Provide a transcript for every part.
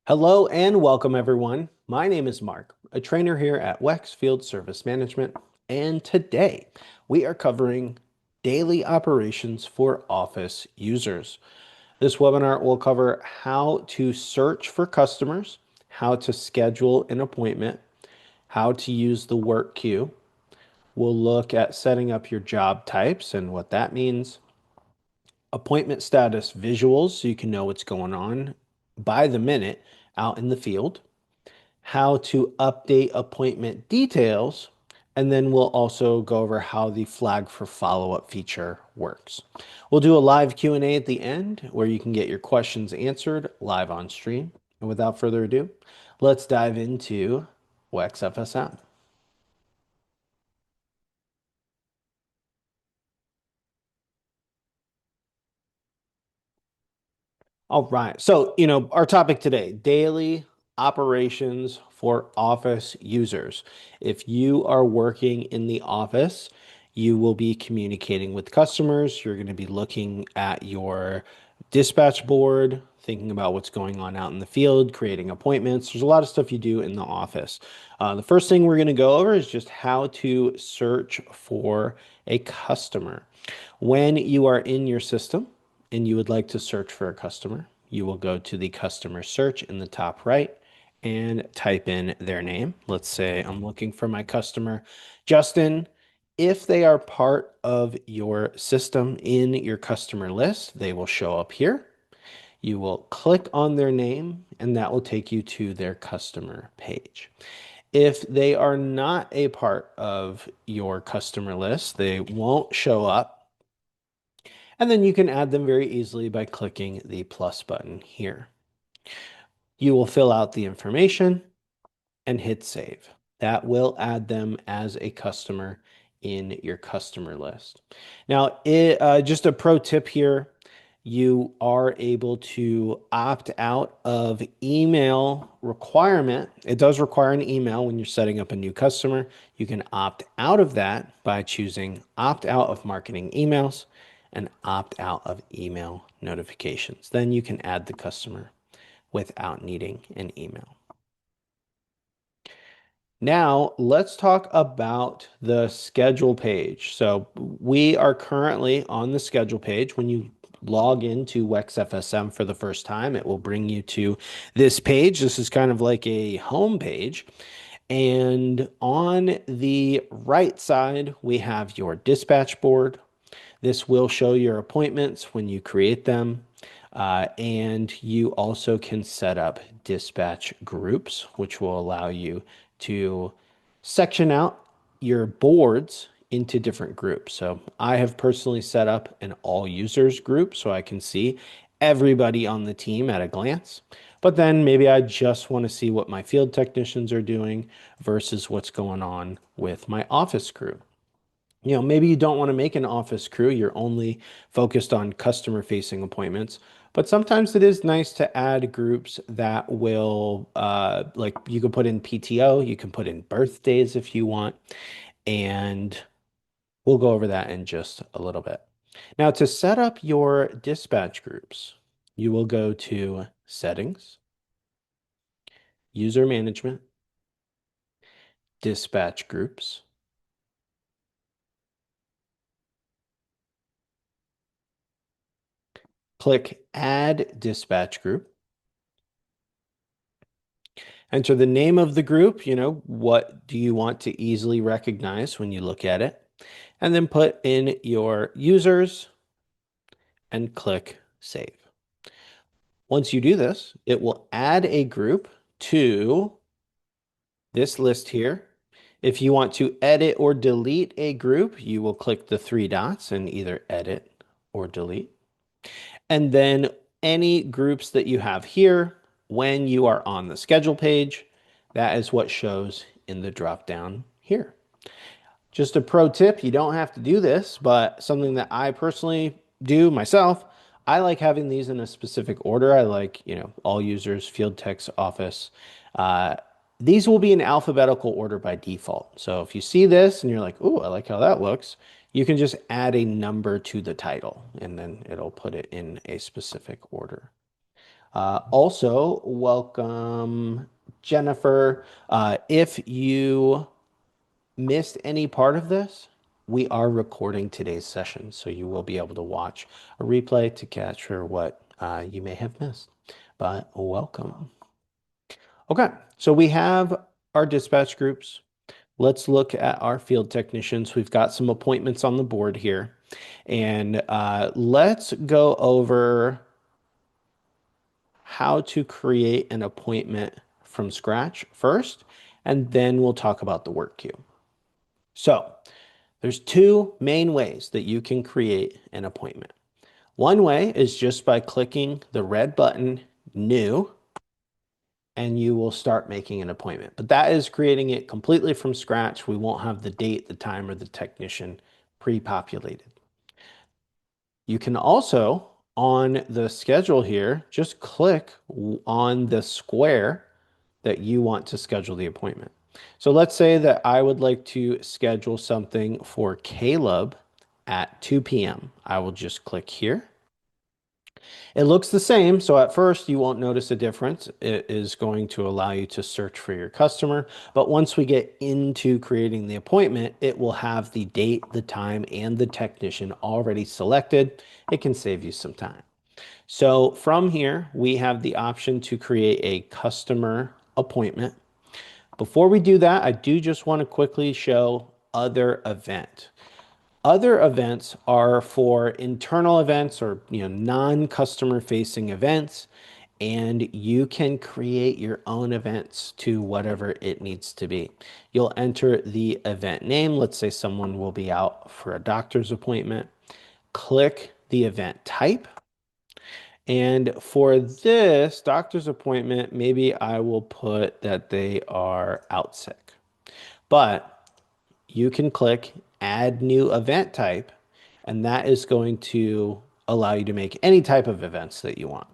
Hello and welcome, everyone. My name is Mark, a trainer here at WEX Field Service Management, and today we are covering daily operations for office users. This webinar will cover how to search for customers, how to schedule an appointment, how to use the work queue. We'll look at setting up your job types and what that means, appointment status visuals so you can know what's going on by the minute out in the field, how to update appointment details, and then we'll also go over how the flag for follow-up feature works. We'll do a live Q&A at the end where you can get your questions answered live on stream. And without further ado, let's dive into WEX FSM. All right. So, our topic today, daily operations for office users. If you are working in the office, you will be communicating with customers. You're going to be looking at your dispatch board, thinking about what's going on out in the field, creating appointments. There's a lot of stuff you do in the office. The first thing we're going to go over is just how to search for a customer. When you are in your system, and you would like to search for a customer, you will go to the customer search in the top right and type in their name. Let's say I'm looking for my customer, Justin. If they are part of your system in your customer list, they will show up here. You will click on their name, and that will take you to their customer page. If they are not a part of your customer list, they won't show up. And then you can add them very easily by clicking the plus button here. You will fill out the information and hit save. That will add them as a customer in your customer list. Now, just a pro tip here, you are able to opt out of email requirement. It does require an email when you're setting up a new customer. You can opt out of that by choosing opt out of marketing emails and opt out of email notifications. Then you can add the customer without needing an email. Now, let's talk about the schedule page. So we are currently on the schedule page. When you log into WEX FSM for the first time, it will bring you to this page. This is kind of like a home page. And on the right side, we have your dispatch board. This will show your appointments when you create them. And you also can set up dispatch groups, which will allow you to section out your boards into different groups. So I have personally set up an all users group so I can see everybody on the team at a glance. But then maybe I just want to see what my field technicians are doing versus what's going on with my office crew. Maybe you don't want to make an office crew, you're only focused on customer facing appointments, but sometimes it is nice to add groups that will, like you can put in PTO, you can put in birthdays if you want, and we'll go over that in just a little bit. Now, to set up your dispatch groups, you will go to Settings, User Management, Dispatch Groups. Click Add Dispatch Group. Enter the name of the group, what do you want to easily recognize when you look at it? And then put in your users and click Save. Once you do this, it will add a group to this list here. If you want to edit or delete a group, you will click the three dots and either edit or delete. And then any groups that you have here, when you are on the schedule page, that is what shows in the drop down here. Just a pro tip, you don't have to do this, but something that I personally do myself, I like having these in a specific order. I like, all users, field techs, office. Uh, these will be in alphabetical order by default. So if you see this and you're like, "Ooh, I like how that looks," you can just add a number to the title and then it'll put it in a specific order. Also, welcome, Jennifer. If you missed any part of this, we are recording today's session, so you will be able to watch a replay to capture what you may have missed. But welcome. Okay, so we have our dispatch groups. Let's look at our field technicians. We've got some appointments on the board here, and let's go over how to create an appointment from scratch first, and then we'll talk about the work queue. So, there's two main ways that you can create an appointment. One way is just by clicking the red button, New, and you will start making an appointment. But that is creating it completely from scratch. We won't have the date, the time, or the technician pre-populated. You can also, on the schedule here, just click on the square that you want to schedule the appointment. So let's say that I would like to schedule something for Caleb at 2 p.m. I will just click here. It looks the same, so at first you won't notice a difference. It is going to allow you to search for your customer, but once we get into creating the appointment, it will have the date, the time, and the technician already selected. It can save you some time. So from here, we have the option to create a customer appointment. Before we do that, I do just want to quickly show other event. Other events are for internal events or non-customer facing events, and you can create your own events to whatever it needs to be. You'll enter the event name. Let's say someone will be out for a doctor's appointment. Click the event type. And for this doctor's appointment, maybe I will put that they are out sick. But you can click add new event type, and that is going to allow you to make any type of events that you want.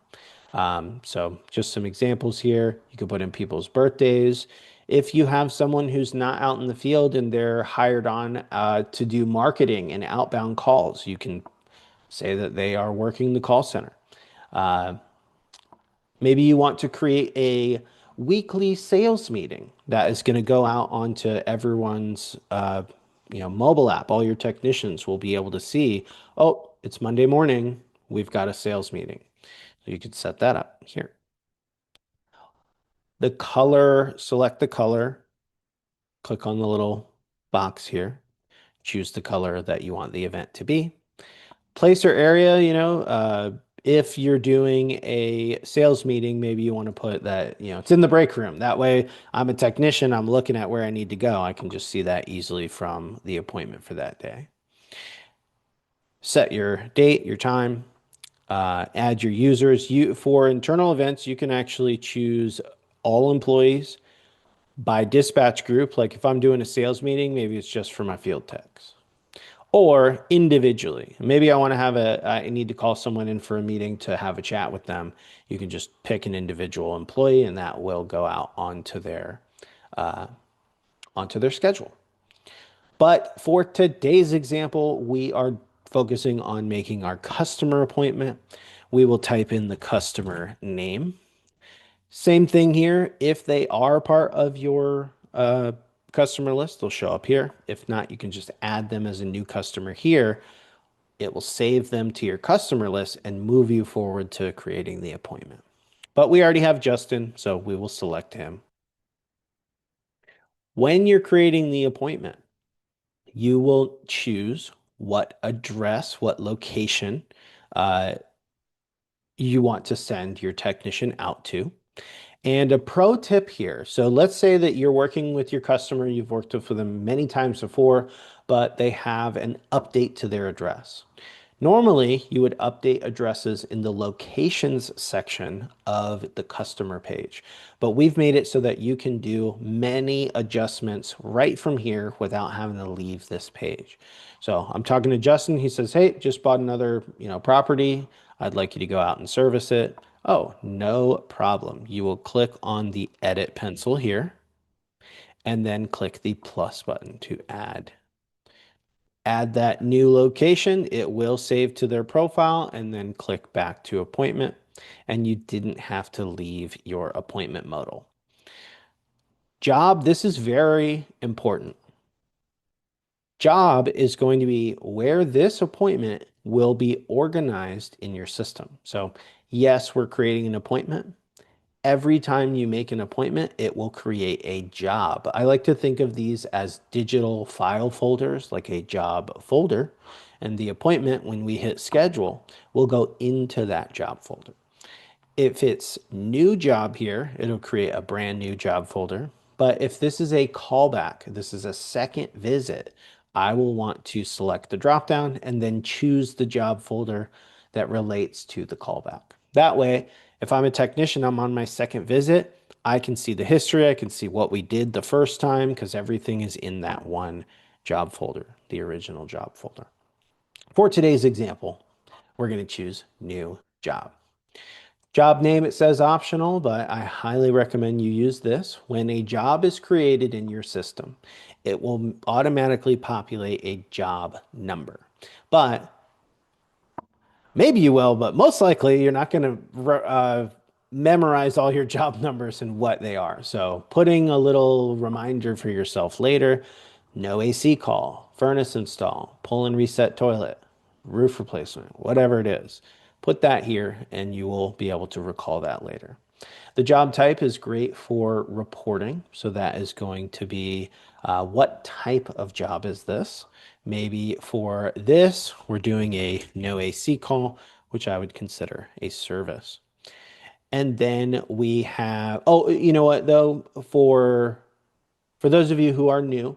So just some examples here. You can put in people's birthdays. If you have someone who's not out in the field and they're hired on to do marketing and outbound calls, you can say that they are working the call center. Uh, Maybe you want to create a weekly sales meeting that is going to go out onto everyone's mobile app. All your technicians will be able to see, oh, it's Monday morning. We've got a sales meeting. So you could set that up here. The color, select the color, click on the little box here, choose the color that you want the event to be. Place or area, if you're doing a sales meeting, maybe you want to put that, it's in the break room. That way, I'm a technician, I'm looking at where I need to go. I can just see that easily from the appointment for that day. Set your date, your time, add your users. For internal events, you can actually choose all employees by dispatch group. Like if I'm doing a sales meeting, maybe it's just for my field techs or individually. Maybe I need to call someone in for a meeting to have a chat with them. You can just pick an individual employee and that will go out uh, onto their schedule. But for today's example, we are focusing on making our customer appointment. We will type in the customer name. Same thing here. If they are part of your customer list, they'll show up here. If not, you can just add them as a new customer here. It will save them to your customer list and move you forward to creating the appointment. But we already have Justin, so we will select him. When you're creating the appointment, you will choose what address, what location uh, you want to send your technician out to. And a pro tip here. So let's say that you're working with your customer, you've worked with them many times before, but they have an update to their address. Normally, you would update addresses in the locations section of the customer page, but we've made it so that you can do many adjustments right from here without having to leave this page. So I'm talking to Justin. He says, "Hey, just bought another, property. I'd like you to go out and service it." Oh, no problem. You will click on the edit pencil here and then click the plus button to add that new location. It will save to their profile and then click back to appointment. and you didn't have to leave your appointment modal. Job, this is very important. Job is going to be where this appointment will be organized in your system. So, yes, we're creating an appointment. Every time you make an appointment, it will create a job. I like to think of these as digital file folders, like a job folder. And the appointment, when we hit schedule, will go into that job folder. If it's new job here, it'll create a brand new job folder. But if this is a callback, this is a second visit, I will want to select the dropdown and then choose the job folder that relates to the callback. That way, if I'm a technician, I'm on my second visit, I can see the history, I can see what we did the first time because everything is in that one job folder, the original job folder. For today's example, we're going to choose new job. Job name, it says optional, but I highly recommend you use this. When a job is created in your system, it will automatically populate a job number. But maybe you will, but most likely you're not going to memorize all your job numbers and what they are. So putting a little reminder for yourself later, no AC call, furnace install, pull and reset toilet, roof replacement, whatever it is. Put that here and you will be able to recall that later. The job type is great for reporting. So that is going to be what type of job is this? Maybe for this, we're doing a no AC call, which I would consider a service. And then we have, oh, you know what though, for those of you who are new,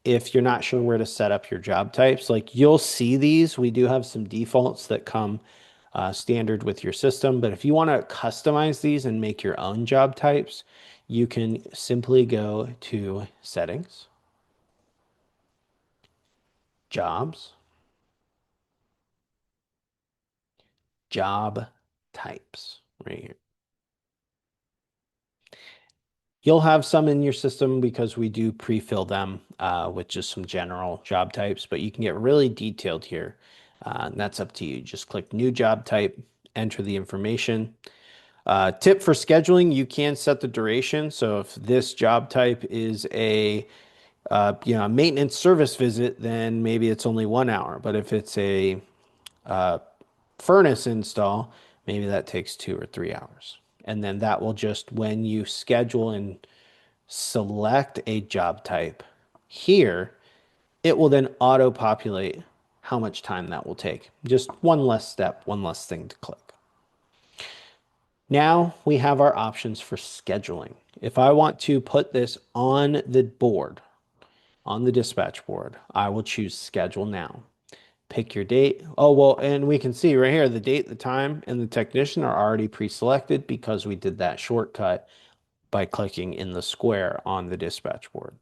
if you're not sure where to set up your job types, like you'll see these. We do have some defaults that come standard with your system, but if you want to customize these and make your own job types, you can simply go to settings, jobs, job types right here. You'll have some in your system because we do pre-fill them with just some general job types, but you can get really detailed here. And that's up to you. Just click new job type, enter the information. Tip for scheduling, you can set the duration. So if this job type is a maintenance service visit, then maybe it's only 1 hour. But if it's a furnace install, maybe that takes 2 or 3 hours. And then that will just, when you schedule and select a job type here, it will then auto-populate how much time that will take. Just one less step, one less thing to click. Now we have our options for scheduling. If I want to put this on the board, on the dispatch board, I will choose schedule now. Pick your date. Oh, well, and we can see right here, the date, the time, and the technician are already pre-selected because we did that shortcut by clicking in the square on the dispatch board.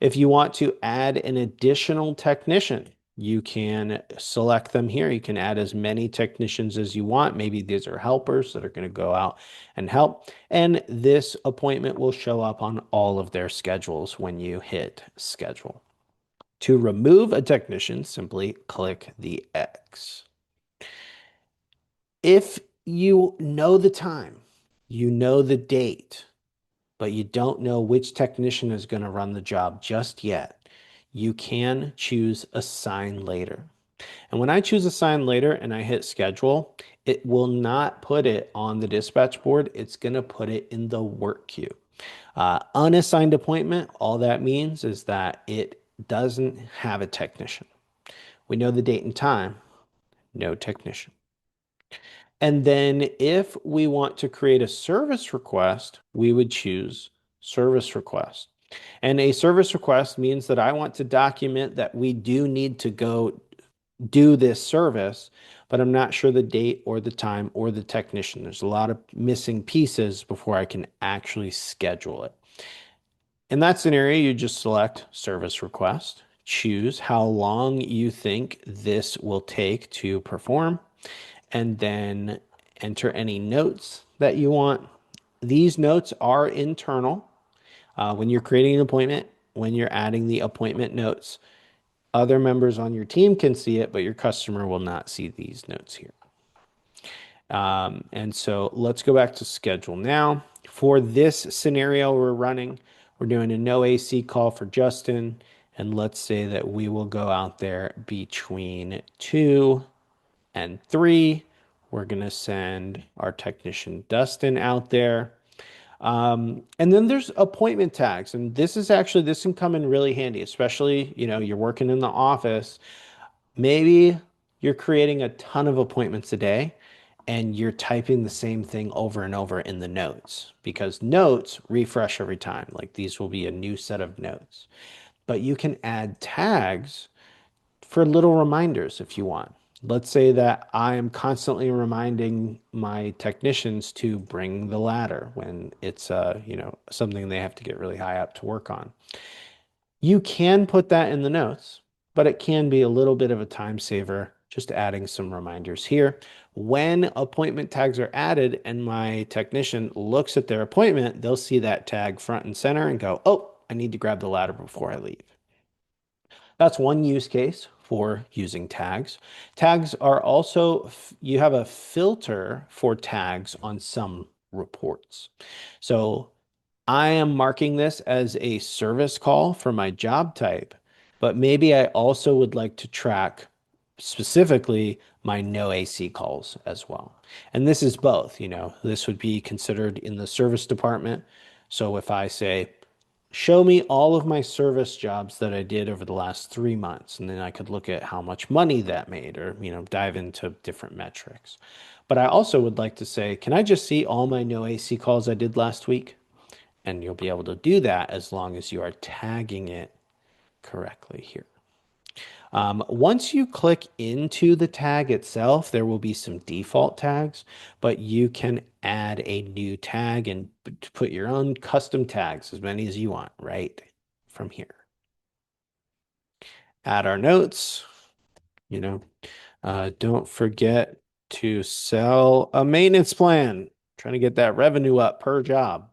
If you want to add an additional technician, you can select them here. You can add as many technicians as you want. Maybe these are helpers that are going to go out and help. And this appointment will show up on all of their schedules when you hit schedule. To remove a technician, simply click the X. If you know the time, you know the date, but you don't know which technician is going to run the job just yet, you can choose assign later. And when I choose assign later and I hit schedule, it will not put it on the dispatch board. It's going to put it in the work queue. Unassigned appointment, all that means is that it doesn't have a technician. We know the date and time, no technician. And then if we want to create a service request, we would choose service request. And a service request means that I want to document that we do need to go do this service, but I'm not sure the date or the time or the technician. There's a lot of missing pieces before I can actually schedule it. In that scenario, you just select service request, choose how long you think this will take to perform, and then enter any notes that you want. These notes are internal. When you're creating an appointment, when you're adding the appointment notes, other members on your team can see it, but your customer will not see these notes here. And so let's go back to schedule now. For this scenario we're running, we're doing a no AC call for Justin. And let's say that we will go out there between 2 and 3. We're going to send our technician Dustin out there. And then there's appointment tags, and this can come in really handy, especially, you're working in the office. Maybe you're creating a ton of appointments a day and you're typing the same thing over and over in the notes because notes refresh every time. Like these will be a new set of notes. But you can add tags for little reminders if you want. Let's say that I am constantly reminding my technicians to bring the ladder when it's something they have to get really high up to work on. You can put that in the notes, but it can be a little bit of a time saver just adding some reminders here. When appointment tags are added and my technician looks at their appointment, they'll see that tag front and center and go, "Oh, I need to grab the ladder before I leave." That's one use case for using tags. Tags are also, you have a filter for tags on some reports. So I am marking this as a service call for my job type, but maybe I also would like to track specifically my no AC calls as well. And this is both, this would be considered in the service department. So if I say, show me all of my service jobs that I did over the last 3 months, and then I could look at how much money that made or, dive into different metrics. But I also would like to say, can I just see all my no AC calls I did last week? And you'll be able to do that as long as you are tagging it correctly here. Once you click into the tag itself, there will be some default tags, but you can add a new tag and put your own custom tags, as many as you want, right from here. Add our notes, you know, don't forget to sell a maintenance plan, trying to get that revenue up per job.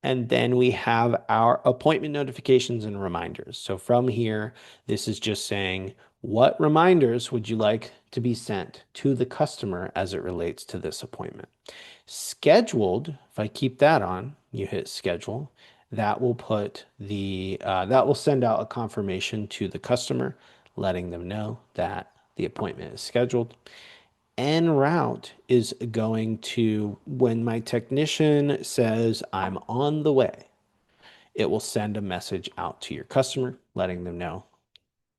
And then we have our appointment notifications and reminders. So from here, this is just saying, what reminders would you like to be sent to the customer as it relates to this appointment? Scheduled, if I keep that on, you hit schedule, that will that will send out a confirmation to the customer, letting them know that the appointment is scheduled. En route is going to, when my technician says, "I'm on the way," it will send a message out to your customer, letting them know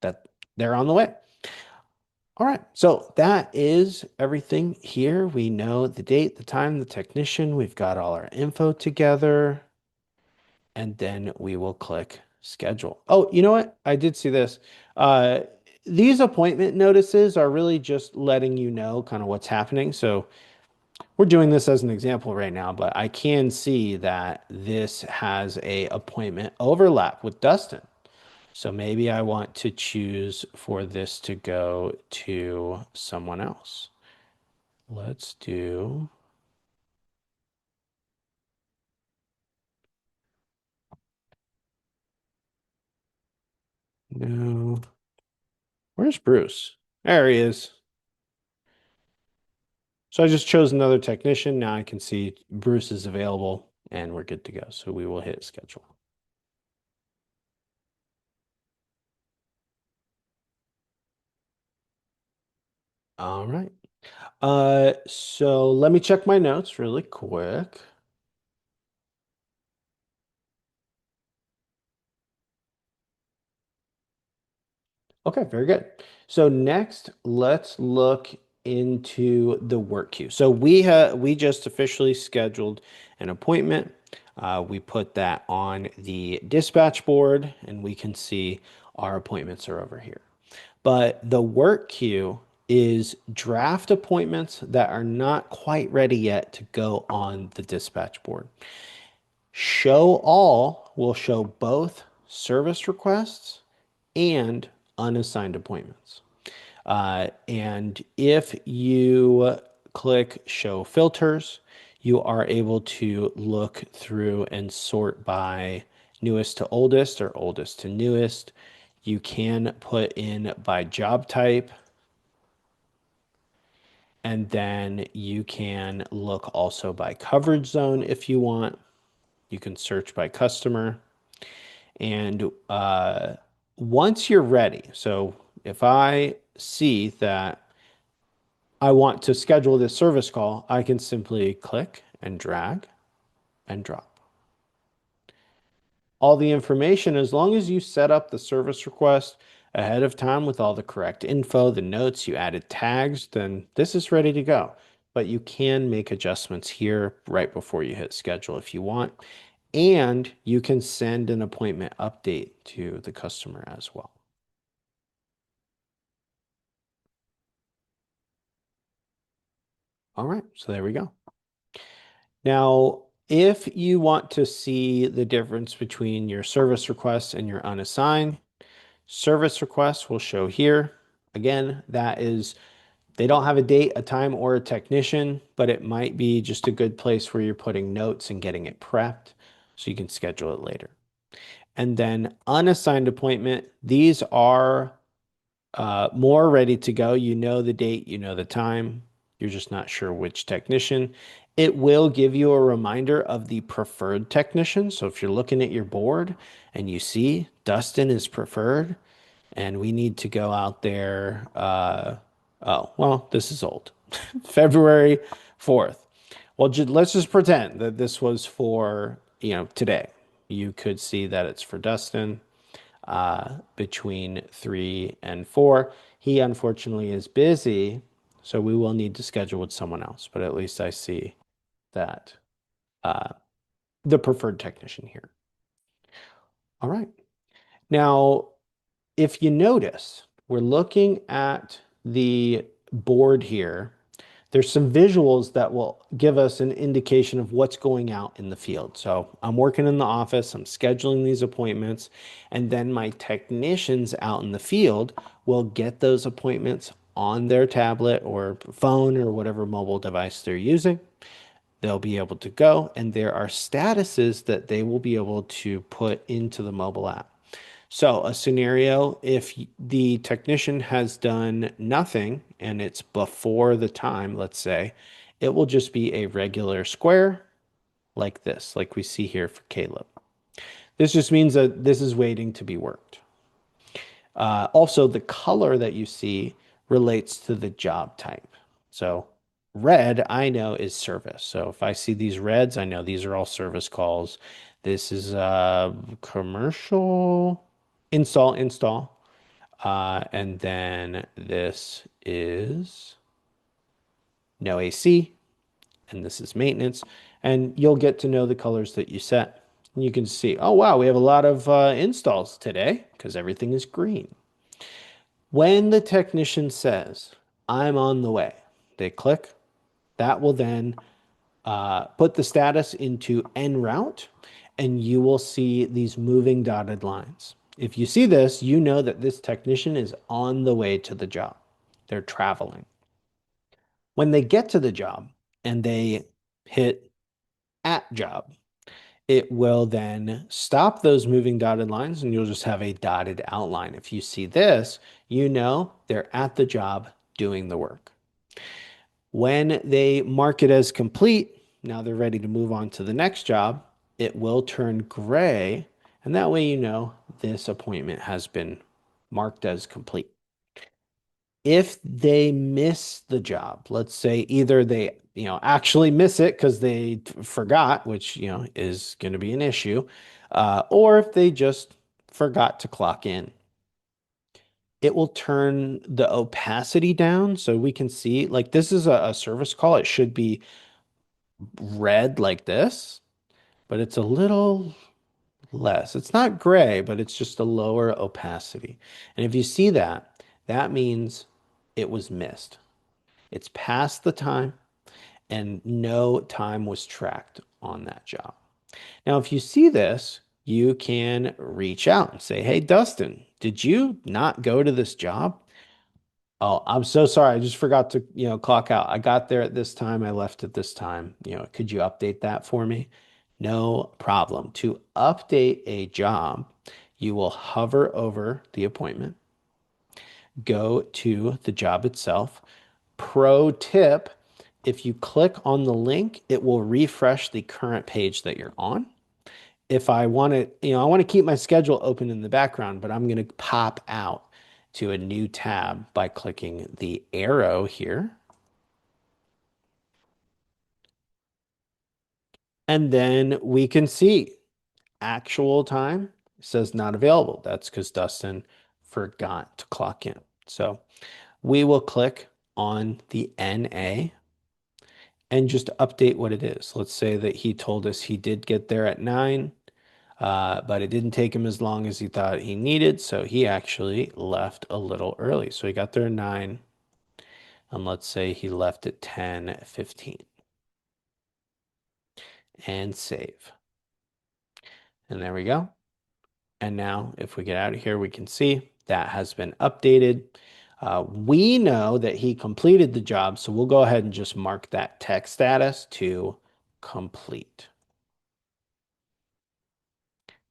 that they're on the way. All right, so that is everything here. We know the date, the time, the technician. We've got all our info together, and then we will click schedule. Oh, you know what? I did see this. Uh, these appointment notices are really just letting you know kind of what's happening. So we're doing this as an example right now, but I can see that this has a appointment overlap with Dustin. So maybe I want to choose for this to go to someone else. Let's do, no, where's Bruce? There he is. So I just chose another technician. Now I can see Bruce is available and we're good to go. So we will hit schedule. All right. So let me check my notes really quick. Okay, very good. So next, let's look into the work queue. So we just officially scheduled an appointment. We put that on the dispatch board, and we can see our appointments are over here. But the work queue is draft appointments that are not quite ready yet to go on the dispatch board. Show all will show both service requests and unassigned appointments. And if you click show filters, you are able to look through and sort by newest to oldest or oldest to newest. You can put in by job type. And then you can look also by coverage zone if you want. You can search by customer. And once you're ready, so if I see that I want to schedule this service call, I can simply click and drag and drop. All the information, as long as you set up the service request ahead of time with all the correct info, the notes, you added tags, then this is ready to go. But you can make adjustments here right before you hit schedule if you want. And you can send an appointment update to the customer as well. All right, so there we go. Now, if you want to see the difference between your service requests and your unassigned, service requests will show here. Again, that is, they don't have a date, a time, or a technician, but it might be just a good place where you're putting notes and getting it prepped so you can schedule it later. And then unassigned appointment, these are more ready to go. You know the date, you know the time. You're just not sure which technician. It will give you a reminder of the preferred technician. So if you're looking at your board and you see Dustin is preferred and we need to go out there, oh, well, this is old. February 4th. Well, let's just pretend that this was for, today. You could see that it's for Dustin between 3 and 4. He unfortunately is busy, so we will need to schedule with someone else. But at least I see that uh, the preferred technician here. All right. Now, if you notice, we're looking at the board here. There's some visuals that will give us an indication of what's going out in the field. So I'm working in the office, I'm scheduling these appointments, and then my technicians out in the field will get those appointments on their tablet or phone or whatever mobile device they're using. They'll be able to go, and there are statuses that they will be able to put into the mobile app. So, a scenario, if the technician has done nothing and it's before the time, let's say, it will just be a regular square like this, like we see here for Caleb. This just means that this is waiting to be worked. Also, the color that you see relates to the job type. So, red, I know, is service. So, if I see these reds, I know these are all service calls. This is commercial install. And then this is no AC, and this is maintenance. And you'll get to know the colors that you set. And you can see, oh, wow, we have a lot of installs today because everything is green. When the technician says, I'm on the way, they click, that will then put the status into en route, and you will see these moving dotted lines. If you see this, you know that this technician is on the way to the job. They're traveling. When they get to the job and they hit at job, it will then stop those moving dotted lines and you'll just have a dotted outline. If you see this, you know they're at the job doing the work. When they mark it as complete, now they're ready to move on to the next job, it will turn gray. And that way, you know this appointment has been marked as complete. If they miss the job, let's say either they, actually miss it because they forgot, which, is going to be an issue, or if they just forgot to clock in, it will turn the opacity down so we can see, like, this is a service call. It should be red like this, but it's a little less. It's not gray, but it's just a lower opacity. And if you see that, that means it was missed. It's past the time and no time was tracked on that job. Now, if you see this, you can reach out and say, hey, Dustin, did you not go to this job? Oh, I'm so sorry. I just forgot to, clock out. I got there at this time. I left at this time. Could you update that for me? No problem. To update a job, you will hover over the appointment, go to the job itself, Pro tip, if you click on the link, it will refresh the current page that you're on. If I want to, I want to keep my schedule open in the background, but I'm going to pop out to a new tab by clicking the arrow here. And then we can see actual time says not available. That's because Dustin forgot to clock in. So we will click on the NA and just update what it is. Let's say that he told us he did get there at 9, but it didn't take him as long as he thought he needed. So he actually left a little early. So he got there at 9, and let's say he left at 10:15 and save. And there we go. And now if we get out of here, we can see that has been updated. We know that he completed the job, so we'll go ahead and just mark that tech status to complete.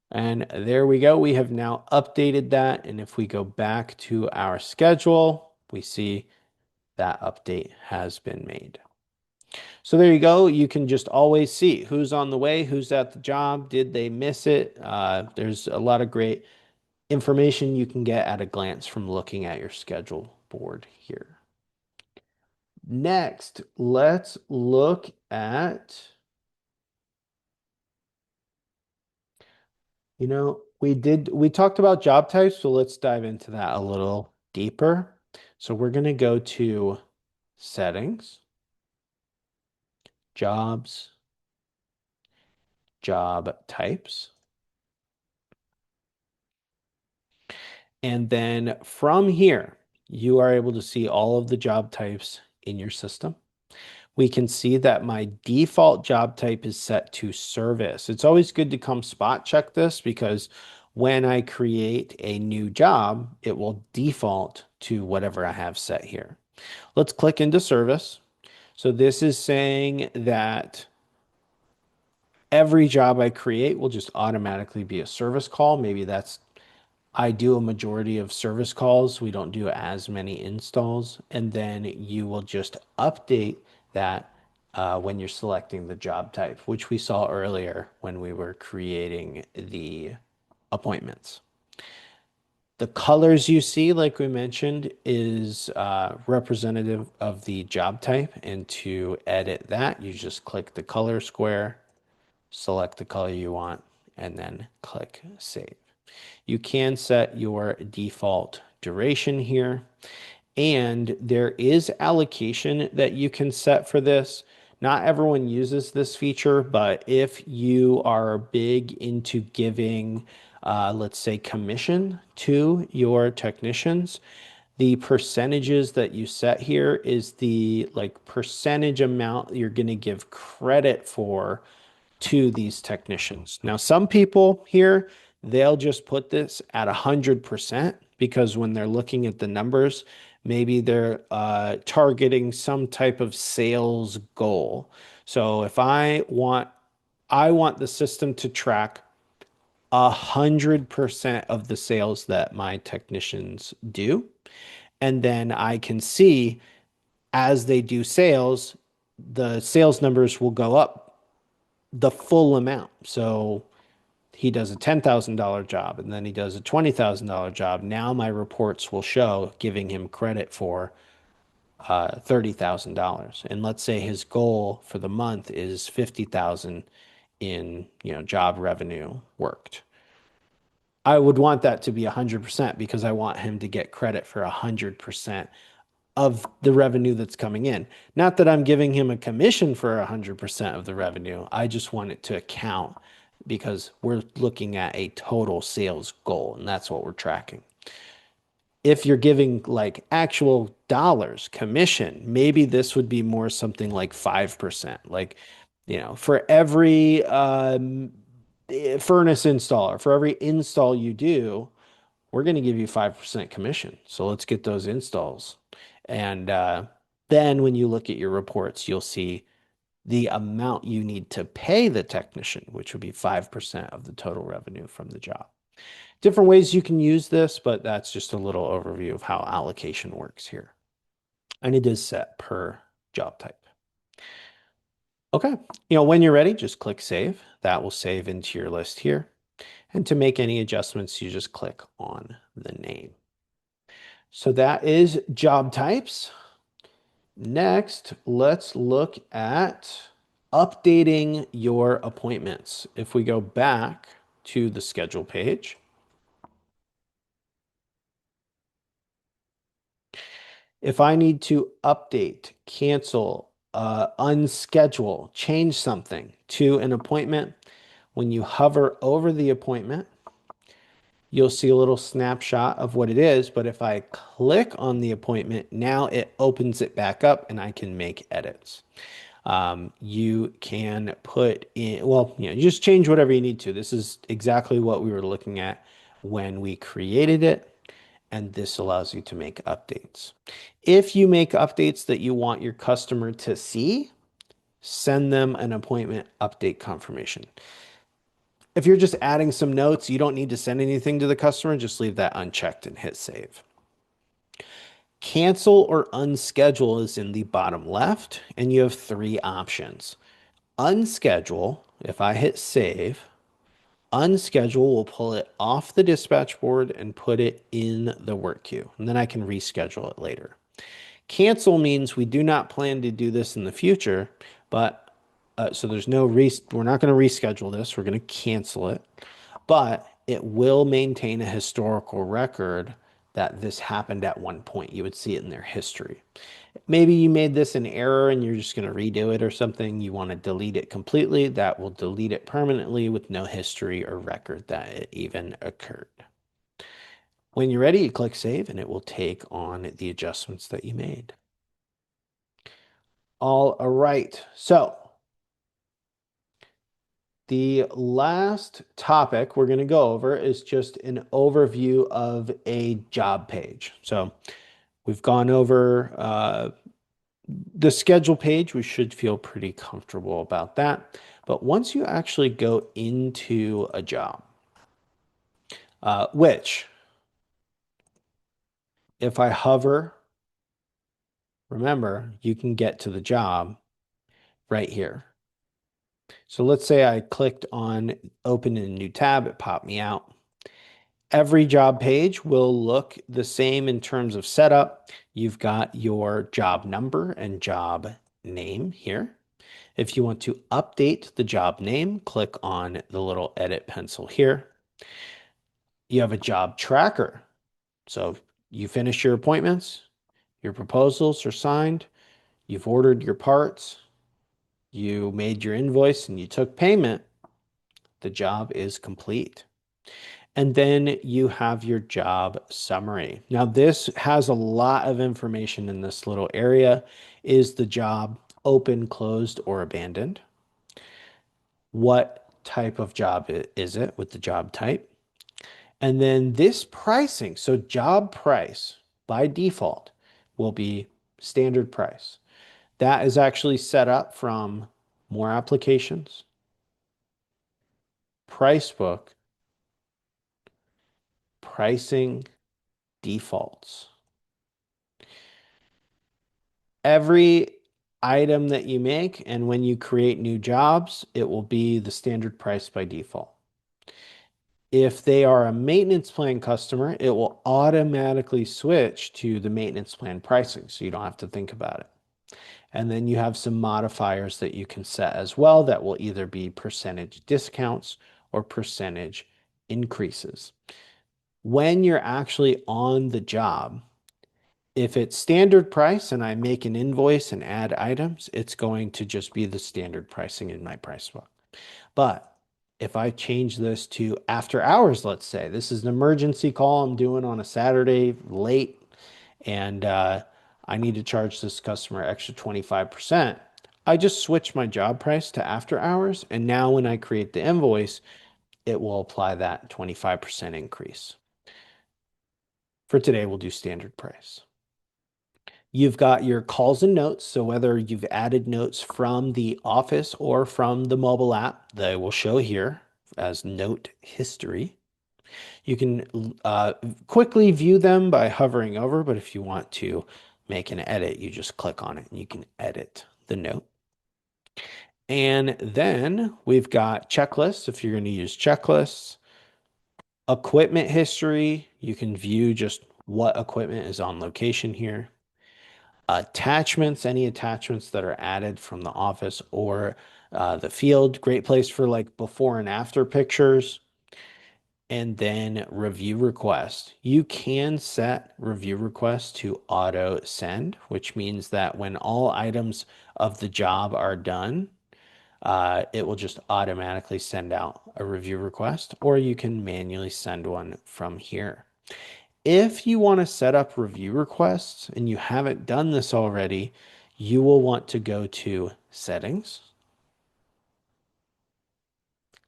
And there we go. We have now updated that. And if we go back to our schedule, we see that update has been made. So there you go. You can just always see who's on the way, who's at the job, did they miss it? There's a lot of great information you can get at a glance from looking at your schedule board here. Next, let's look at, we talked about job types, so let's dive into that a little deeper. So we're going to go to settings, jobs, job types. And then from here, you are able to see all of the job types in your system. We can see that my default job type is set to service. It's always good to come spot check this because when I create a new job, it will default to whatever I have set here. Let's click into service. So this is saying that every job I create will just automatically be a service call. Maybe I do a majority of service calls. We don't do as many installs. And then you will just update that when you're selecting the job type, which we saw earlier when we were creating the appointments. The colors you see, like we mentioned, is representative of the job type. And to edit that, you just click the color square, select the color you want, and then click save. You can set your default duration here, and there is allocation that you can set for this. Not everyone uses this feature, but if you are big into giving, let's say, commission to your technicians, the percentages that you set here is the like percentage amount you're going to give credit for to these technicians. Now, some people here, they'll just put this at 100% because when they're looking at the numbers, maybe they're targeting some type of sales goal. So if I want the system to track 100% of the sales that my technicians do. And then I can see as they do sales, the sales numbers will go up the full amount. So he does a $10,000 job and then he does a $20,000 job. Now my reports will show giving him credit for $30,000. And let's say his goal for the month is 50,000 in, job revenue worked. I would want that to be 100% because I want him to get credit for 100% of the revenue that's coming in. Not that I'm giving him a commission for 100% of the revenue. I just want it to count because we're looking at a total sales goal and that's what we're tracking. If you're giving like actual dollars commission, maybe this would be more something like 5%. Like, for every furnace installer, for every install you do, we're going to give you 5% commission. So let's get those installs. And then when you look at your reports, you'll see the amount you need to pay the technician, which would be 5% of the total revenue from the job. Different ways you can use this, but that's just a little overview of how allocation works here. and it is set per job type. Okay, when you're ready, just click save. That will save into your list here. And to make any adjustments, you just click on the name. So that is job types. Next, let's look at updating your appointments. If we go back to the schedule page, if I need to update, cancel, unschedule, change something to an appointment, when you hover over the appointment, you'll see a little snapshot of what it is. But if I click on the appointment, now it opens it back up and I can make edits. You can put in, well, you just change whatever you need to. This is exactly what we were looking at when we created it. And this allows you to make updates. If you make updates that you want your customer to see, send them an appointment update confirmation. If you're just adding some notes, you don't need to send anything to the customer. Just leave that unchecked and hit save. Cancel or unschedule is in the bottom left, and you have three options. Unschedule, if I hit save, unschedule will pull it off the dispatch board and put it in the work queue, and then I can reschedule it later. Cancel means we do not plan to do this in the future, but so there's no we're not going to reschedule this. We're going to cancel it, but it will maintain a historical record that this happened at one point. You would see it in their history. Maybe you made this an error and you're just going to redo it or something. You want to delete it completely. That will delete it permanently with no history or record that it even occurred. When you're ready, you click save and it will take on the adjustments that you made. All right. So the last topic we're going to go over is just an overview of a job page. So we've gone over the schedule page. We should feel pretty comfortable about that. But once you actually go into a job, which if I hover, remember, you can get to the job right here. So let's say I clicked on open in a new tab, it popped me out. Every job page will look the same in terms of setup. You've got your job number and job name here. If you want to update the job name, click on the little edit pencil here. You have a job tracker. So you finish your appointments, your proposals are signed, you've ordered your parts, you made your invoice and you took payment. The job is complete. And then you have your job summary. Now, this has a lot of information in this little area. Is the job open, closed, or abandoned? What type of job is it with the job type? And then this pricing. So job price by default will be standard price. That is actually set up from more applications, price book, pricing defaults. Every item that you make and when you create new jobs, it will be the standard price by default. If they are a maintenance plan customer, it will automatically switch to the maintenance plan pricing, so you don't have to think about it. And then you have some modifiers that you can set as well that will either be percentage discounts or percentage increases. When you're actually on the job, if it's standard price and I make an invoice and add items, it's going to just be the standard pricing in my price book. But if I change this to after hours, let's say this is an emergency call I'm doing on a Saturday late, and I need to charge this customer extra 25%. I just switch my job price to after hours, and now when I create the invoice, it will apply that 25% increase. For today, we'll do standard price. You've got your calls and notes. So whether you've added notes from the office or from the mobile app, they will show here as note history. You can quickly view them by hovering over, but if you want to make an edit, you just click on it and you can edit the note. And then we've got checklists if you're going to use checklists. Equipment history, you can view just what equipment is on location here. Attachments, any attachments that are added from the office or the field, great place for like before and after pictures. And then review request. You can set review requests to auto send, which means that when all items of the job are done, it will just automatically send out a review request, or you can manually send one from here. If you want to set up review requests and you haven't done this already, you will want to go to settings,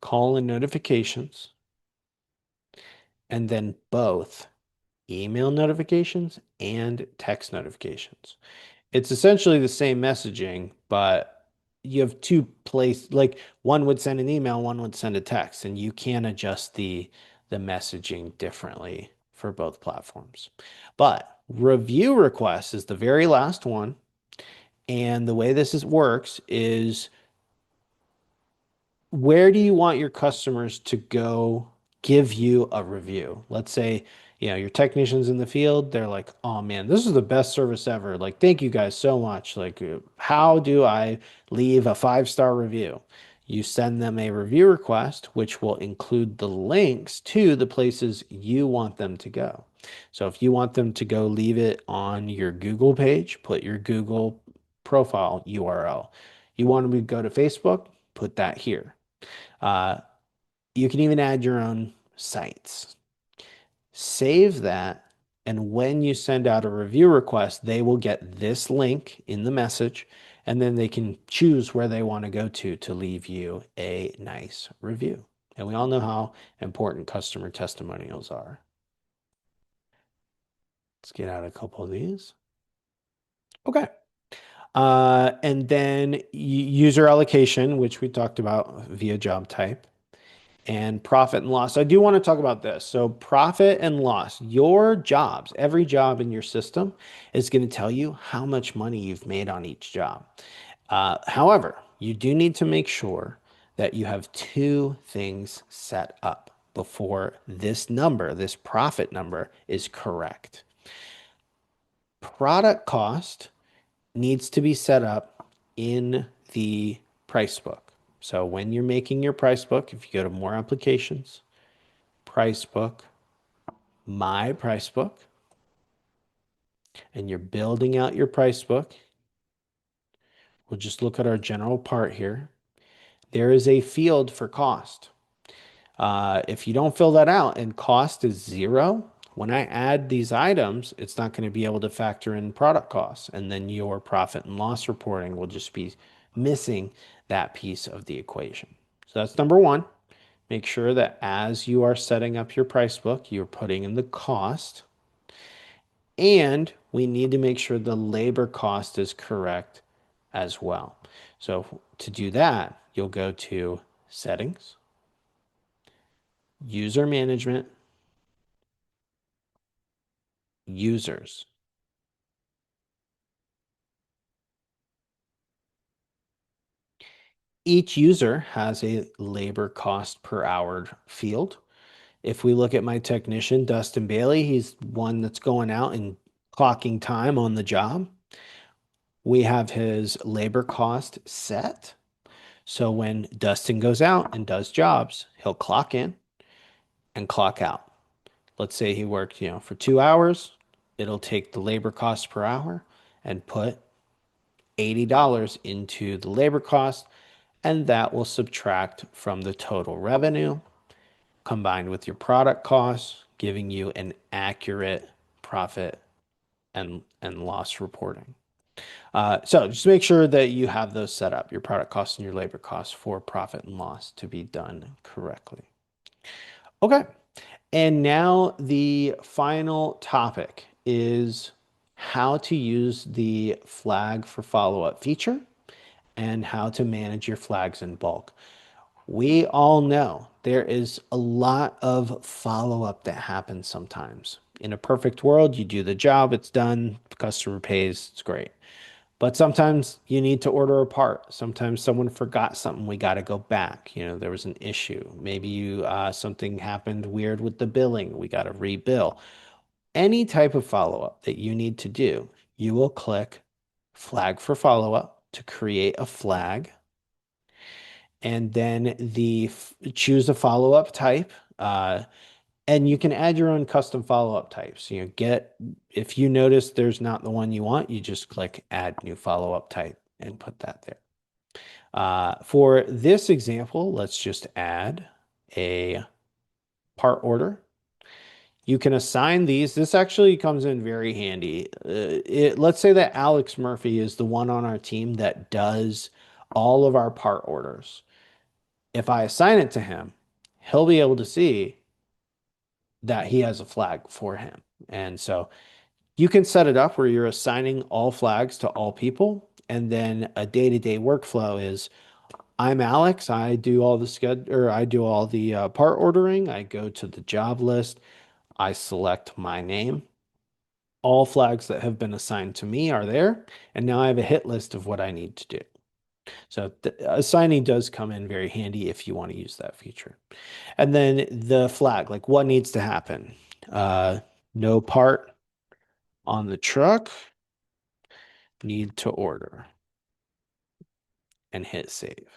call and notifications, and then both email notifications and text notifications. It's essentially the same messaging, but you have two place like one would send an email, one would send a text, and you can adjust the messaging differently for both platforms. But review request is the very last one, and the way works is where do you want your customers to go give you a review? Let's say, your technicians in the field, they're like, "Oh man, this is the best service ever. Like, thank you guys so much. Like, how do I leave a 5-star review?" You send them a review request, which will include the links to the places you want them to go. So if you want them to go leave it on your Google page, put your Google profile URL. You want them to go to Facebook, put that here. Uh, you can even add your own sites. Save that, and when you send out a review request, they will get this link in the message, and then they can choose where they want to go to leave you a nice review. And we all know how important customer testimonials are. Let's get out a couple of these. Okay. And then user allocation, which we talked about via job type. And profit and loss. I do want to talk about this. So, profit and loss, your jobs, every job in your system is going to tell you how much money you've made on each job. However, you do need to make sure that you have two things set up before this number, this profit number, is correct. Product cost needs to be set up in the price book. So when you're making your price book, if you go to more applications, price book, my price book, and you're building out your price book, we'll just look at our general part here. There is a field for cost. If you don't fill that out and cost is 0, when I add these items, it's not going to be able to factor in product costs. And then your profit and loss reporting will just be missing that piece of the equation. So that's number one. Make sure that as you are setting up your price book, you're putting in the cost. And we need to make sure the labor cost is correct as well. So to do that, you'll go to settings, user management, users. Each user has a labor cost per hour field. If we look at my technician, Dustin Bailey, he's one that's going out and clocking time on the job. We have his labor cost set. So when Dustin goes out and does jobs, he'll clock in and clock out. Let's say he worked, for 2 hours. It'll take the labor cost per hour and put $80 into the labor cost, and that will subtract from the total revenue combined with your product costs, giving you an accurate profit and loss reporting. So just make sure that you have those set up, your product costs and your labor costs for profit and loss to be done correctly. Okay. And now the final topic is how to use the flag for follow-up feature and how to manage your flags in bulk. We all know there is a lot of follow-up that happens sometimes. In a perfect world, you do the job, it's done, the customer pays, it's great. But sometimes you need to order a part. Sometimes someone forgot something. We got to go back. There was an issue. Maybe something happened weird with the billing. We got to rebill. Any type of follow-up that you need to do, you will click flag for follow-up to create a flag, and then choose a follow-up type. And you can add your own custom follow-up types. If you notice there's not the one you want, you just click add new follow-up type and put that there. For this example, let's just add a part order. You can assign these. This actually comes in very handy. Let's say that Alex Murphy is the one on our team that does all of our part orders. If I assign it to him, he'll be able to see that he has a flag for him. And so you can set it up where you're assigning all flags to all people. And then a day-to-day workflow is I'm Alex. I do all the part ordering. I go to the job list. I select my name. All flags that have been assigned to me are there. And now I have a hit list of what I need to do. So assigning does come in very handy if you want to use that feature. And then the flag, like what needs to happen? Uh, no part on the truck, need to order, and hit save.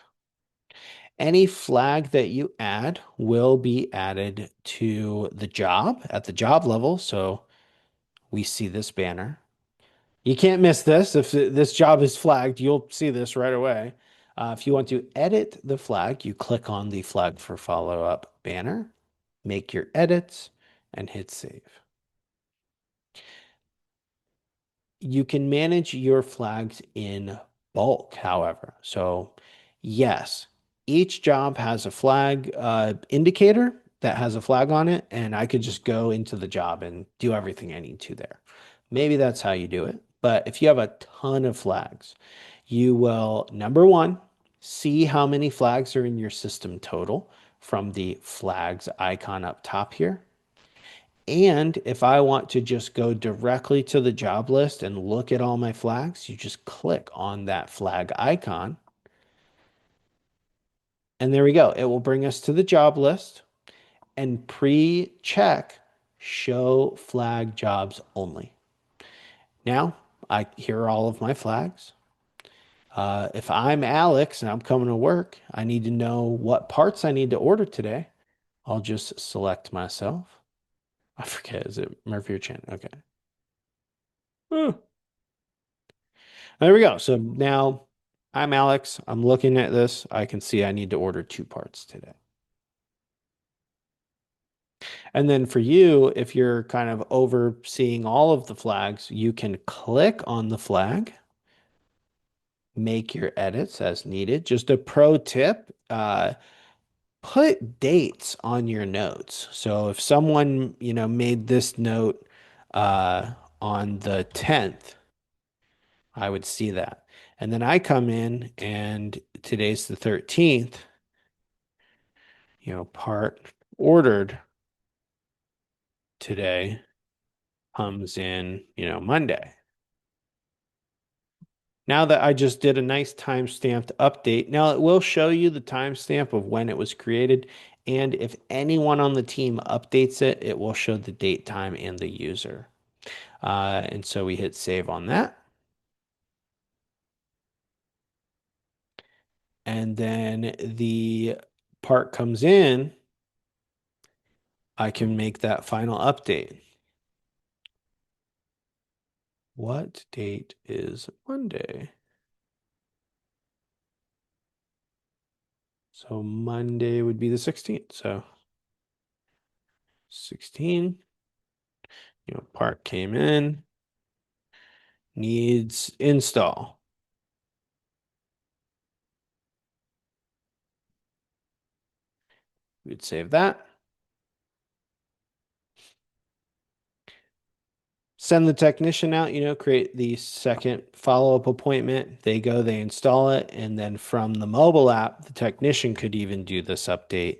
Any flag that you add will be added to the job at the job level. So we see this banner. You can't miss this. If this job is flagged, you'll see this right away. If you want to edit the flag, you click on the flag for follow-up banner, make your edits, and hit save. You can manage your flags in bulk, however. So, yes, each job has a flag indicator that has a flag on it, and I could just go into the job and do everything I need to there. Maybe that's how you do it. But if you have a ton of flags, you will, number one, see how many flags are in your system total from the flags icon up top here. And if I want to just go directly to the job list and look at all my flags, you just click on that flag icon. And there we go. It will bring us to the job list and pre-check show flag jobs only. Now, here are all of my flags. If I'm Alex and I'm coming to work, I need to know what parts I need to order today. I'll just select myself. I forget, is it Murphy or Chan? Okay. Oh, there we go. So now I'm Alex. I'm looking at this. I can see I need to order 2 parts today. And then for you, if you're kind of overseeing all of the flags, you can click on the flag, make your edits as needed. Just a pro tip, put dates on your notes. So if someone, made this note on the 10th, I would see that. And then I come in and today's the 13th, part ordered today comes in, Monday. Now that I just did a nice time-stamped update, now it will show you the timestamp of when it was created. And if anyone on the team updates it, it will show the date, time, and the user. And so we hit save on that. And then the part comes in, I can make that final update. What date is Monday? So Monday would be the 16th. So 16, part came in, needs install. We'd save that. Send the technician out, create the second follow-up appointment. They go, they install it, and then from the mobile app, the technician could even do this update.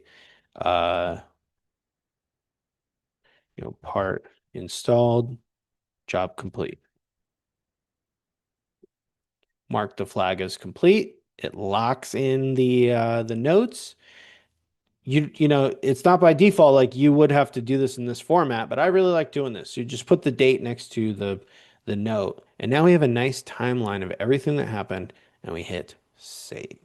Part Installed. Job complete. Mark the flag as complete. It locks in the notes. You know, it's not by default like you would have to do this in this format, but I really like doing this. You just put the date next to the note, and now we have a nice timeline of everything that happened, and we hit save.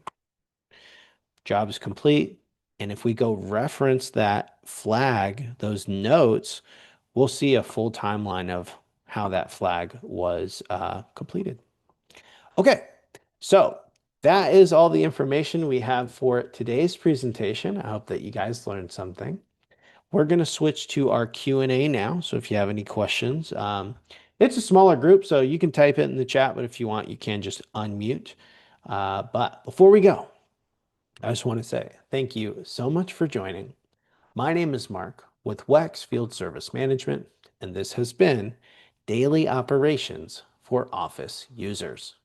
Job is complete. And if we go reference that flag, those notes, we'll see a full timeline of how that flag was completed. Okay, so that is all the information we have for today's presentation. I hope that you guys learned something. We're going to switch to our Q&A now. So if you have any questions, it's a smaller group, so you can type it in the chat, but if you want, you can just unmute. But before we go, I just want to say thank you so much for joining. My name is Mark with WEX Field Service Management, and this has been Daily Operations for Office Users.